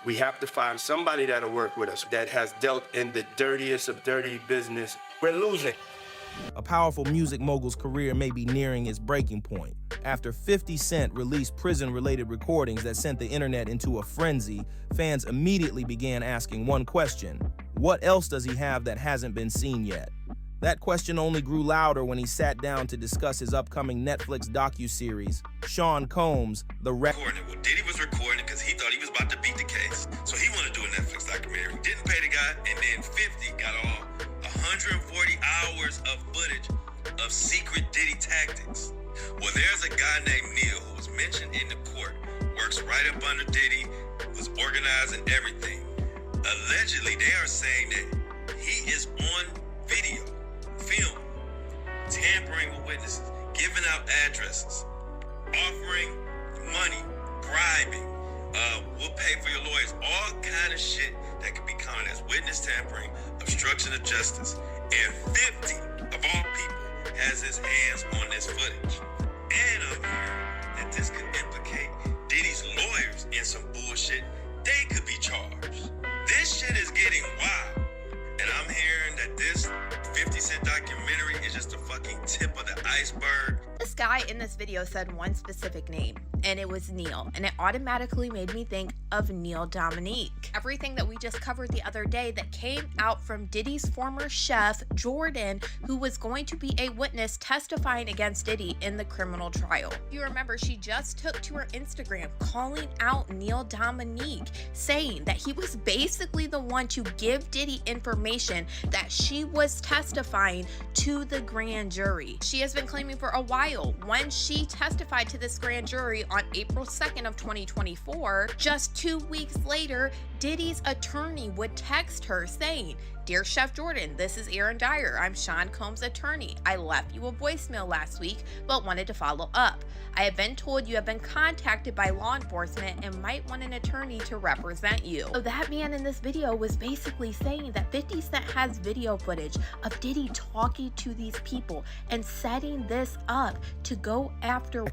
We have to find somebody that'll work with us that has dealt in the dirtiest of dirty business. We're losing. A powerful music mogul's career may be nearing its breaking point. After 50 Cent released prison-related recordings that sent the internet into a frenzy, fans immediately began asking one question: what else does he have that hasn't been seen yet? That question only grew louder when he sat down to discuss his upcoming Netflix docuseries, Sean Combs, The Recording. Well, Diddy was recording because he thought he was about to beat the case. So he wanted to do a Netflix documentary. Didn't pay the guy, and then 50 got all 140 hours of footage of secret Diddy tactics. Well, there's a guy named Neil who was mentioned in the court, works right up under Diddy, was organizing everything. Allegedly, they are saying that he is on video, film, tampering with witnesses, giving out addresses, offering money, bribing, we'll pay for your lawyers, all kind of shit that could be counted as witness tampering, obstruction of justice. And 50 of all people has his hands on this footage. And I'm hearing that this could implicate Diddy's lawyers in some bullshit. They could be charged. This shit is getting wild. And I'm hearing that this 50 Cent documentary is just the fucking tip of the iceberg. This guy in this video said one specific name, and it was Neil, and it automatically made me think of Neil Dominique. Everything that we just covered the other day that came out from Diddy's former chef, Jordan, who was going to be a witness testifying against Diddy in the criminal trial. You remember, she just took to her Instagram calling out Neil Dominique, saying that he was basically the one to give Diddy information that she was testifying to the grand jury. She has been claiming for a while, when she testified to this grand jury on April 2nd of 2024, just 2 weeks later, Diddy's attorney would text her saying, "Dear Chef Jordan, this is Aaron Dyer. I'm Sean Combs' attorney. I left you a voicemail last week, but wanted to follow up. I have been told you have been contacted by law enforcement and might want an attorney to represent you." So that man in this video was basically saying that 50 Cent has video footage of Diddy talking to these people and setting this up to go after.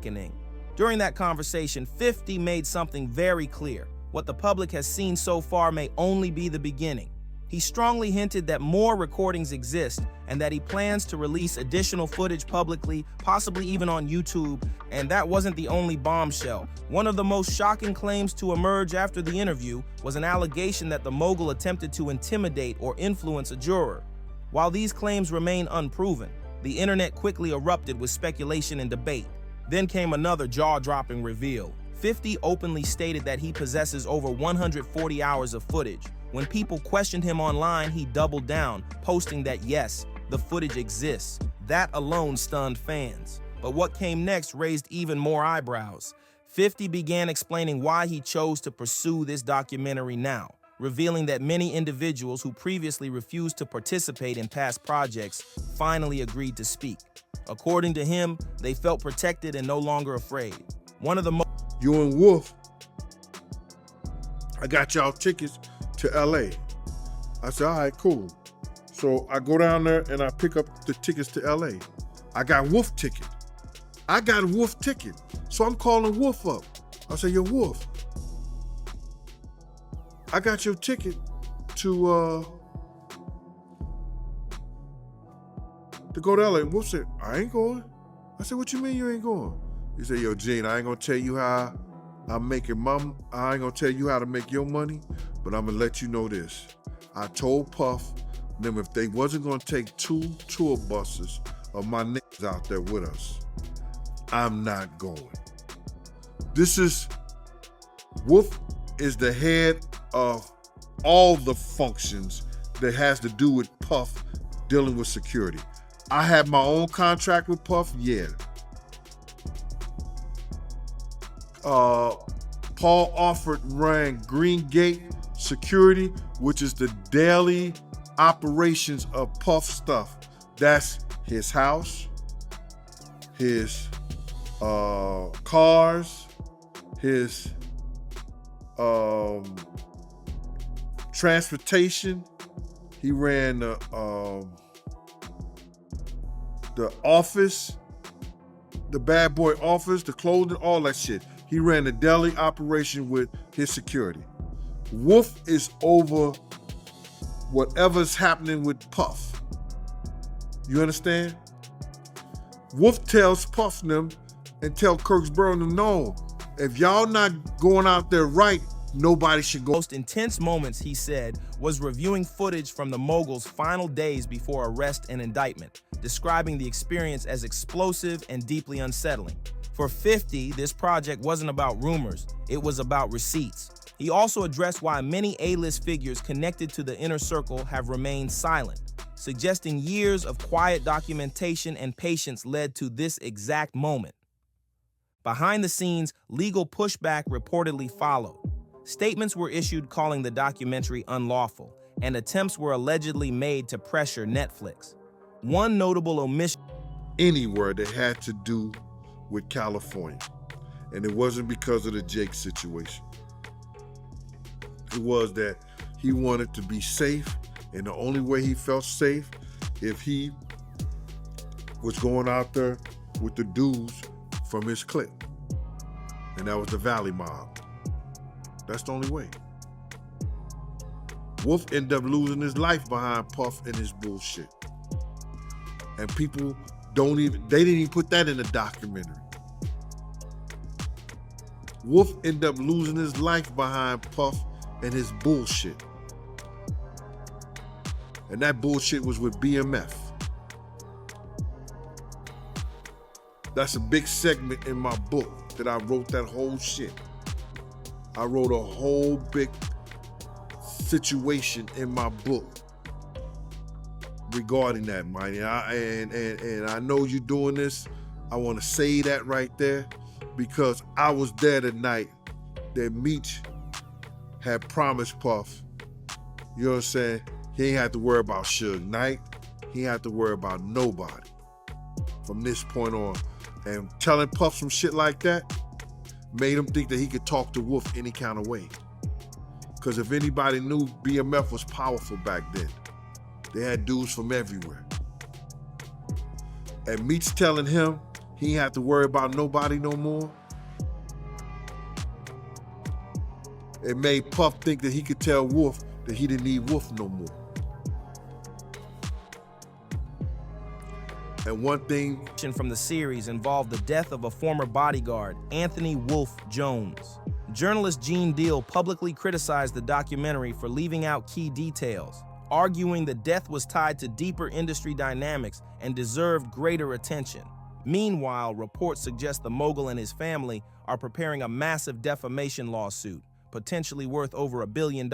During that conversation, 50 made something very clear. What the public has seen so far may only be the beginning. He strongly hinted that more recordings exist and that he plans to release additional footage publicly, possibly even on YouTube, and that wasn't the only bombshell. One of the most shocking claims to emerge after the interview was an allegation that the mogul attempted to intimidate or influence a juror. While these claims remain unproven, the internet quickly erupted with speculation and debate. Then came another jaw-dropping reveal. 50 openly stated that he possesses over 140 hours of footage. When people questioned him online, he doubled down, posting that yes, the footage exists. That alone stunned fans. But what came next raised even more eyebrows. 50 began explaining why he chose to pursue this documentary now, revealing that many individuals who previously refused to participate in past projects finally agreed to speak. According to him, they felt protected and no longer afraid. One of the most— You and Wolf, I got y'all tickets to LA. I said, all right, cool. So I go down there and I pick up the tickets to LA. I got Wolf ticket. I got a Wolf ticket. So I'm calling Wolf up. I said, yo, Wolf, I got your ticket to go to LA. And Wolf said, I ain't going. I said, what you mean you ain't going? He said, yo, Gene, I ain't gonna tell you how I'm making I ain't gonna tell you how to make your money, but I'm gonna let you know this. I told Puff them if they wasn't gonna take 2 tour buses of my niggas out there with us, I'm not going. Wolf is the head of all the functions that has to do with Puff dealing with security. I have my own contract with Puff, yeah. Paul Alford ran Green Gate Security, which is the daily operations of Puff stuff. That's his house, his cars, his transportation. He ran the office, the bad boy office, the clothing, all that shit. He ran the daily operation with his security. Wolf is over whatever's happening with Puff. You understand? Wolf tells Puff and them and tell Kirksborough and them, no, if y'all not going out there right, nobody should go. Most intense moments, he said, was reviewing footage from the mogul's final days before arrest and indictment, describing the experience as explosive and deeply unsettling. For 50, this project wasn't about rumors, it was about receipts. He also addressed why many A-list figures connected to the inner circle have remained silent, suggesting years of quiet documentation and patience led to this exact moment. Behind the scenes, legal pushback reportedly followed. Statements were issued calling the documentary unlawful, and attempts were allegedly made to pressure Netflix. One notable omission Anywhere that had to do with California. And it wasn't because of the Jake situation. It was that he wanted to be safe, and the only way he felt safe if he was going out there with the dudes from his clique. And that was the Valley Mob. That's the only way. Wolf ended up losing his life behind Puff and his bullshit. And people they didn't even put that in the documentary. Wolf ended up losing his life behind Puff and his bullshit. And that bullshit was with BMF. That's a big segment in my book that I wrote that whole shit. I wrote a whole big situation in my book regarding that, Mighty. And I know you're doing this. I want to say that right there because I was there that night that Meech had promised Puff, you know what I'm saying? He ain't have to worry about Suge Knight. He ain't have to worry about nobody from this point on. And telling Puff some shit like that made him think that he could talk to Wolf any kind of way. Because if anybody knew, BMF was powerful back then. They had dudes from everywhere. And Meech telling him he ain't have to worry about nobody no more, it made Puff think that he could tell Wolf that he didn't need Wolf no more. And one thing from the series involved the death of a former bodyguard, Anthony Wolf Jones. Journalist Gene Deal publicly criticized the documentary for leaving out key details, arguing the death was tied to deeper industry dynamics and deserved greater attention. Meanwhile, reports suggest the mogul and his family are preparing a massive defamation lawsuit, potentially worth over $1 billion.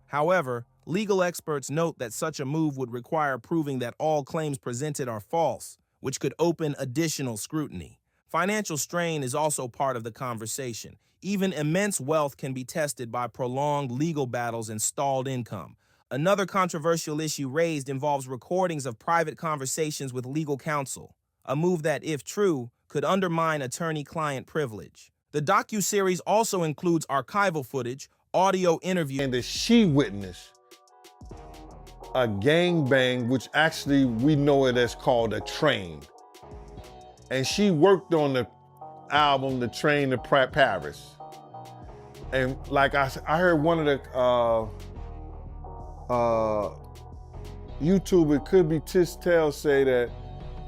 However, legal experts note that such a move would require proving that all claims presented are false, which could open additional scrutiny. Financial strain is also part of the conversation. Even immense wealth can be tested by prolonged legal battles and stalled income. Another controversial issue raised involves recordings of private conversations with legal counsel, a move that, if true, could undermine attorney-client privilege. The docuseries also includes archival footage, audio interviews, and that she witnessed a gangbang, which actually we know it as called a train. And she worked on the album, The Train to Paris. And like I heard one of the YouTuber, Could Be Tistel, say that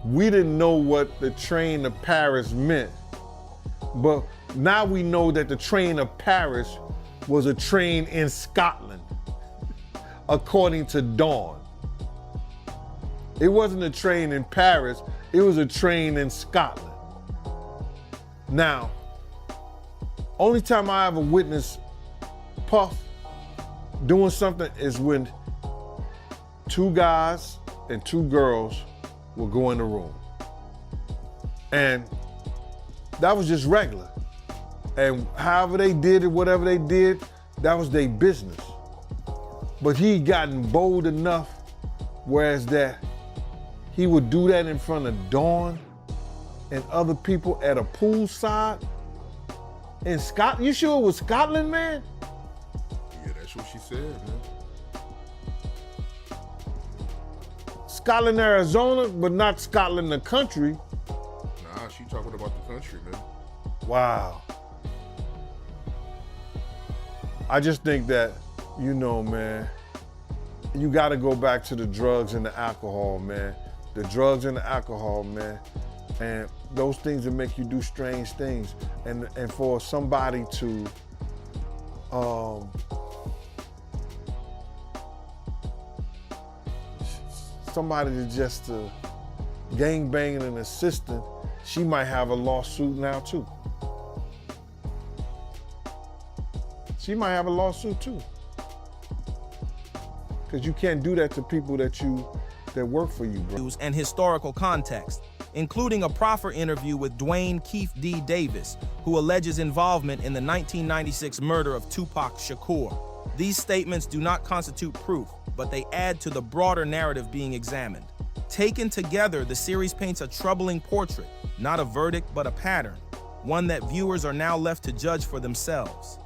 we didn't know what the train to Paris meant, but now we know that the train to Paris was a train in Scotland, according to Dawn. It wasn't a train in Paris, it was a train in Scotland. Now, only time I ever witnessed Puff doing something is when 2 guys and 2 girls would go in the room. And that was just regular. And however they did it, whatever they did, that was their business. But he gotten bold enough, whereas that he would do that in front of Dawn and other people at a poolside in Scotland. You sure it was Scotland, man? Yeah, that's what she said, man. Scotland, Arizona, but not Scotland, the country. Nah, she talking about the country, man. Wow. I just think that, you know, man, you got to go back to the drugs and the alcohol, man. The drugs and the alcohol, man. And those things that make you do strange things. And for somebody to, just to gang banging an assistant, she might have a lawsuit now too. She might have a lawsuit too. Because you can't do that to people that work for you, bro. And historical context, including a proffer interview with Dwayne Keith D. Davis, who alleges involvement in the 1996 murder of Tupac Shakur. These statements do not constitute proof, but they add to the broader narrative being examined. Taken together, the series paints a troubling portrait, not a verdict, but a pattern, one that viewers are now left to judge for themselves.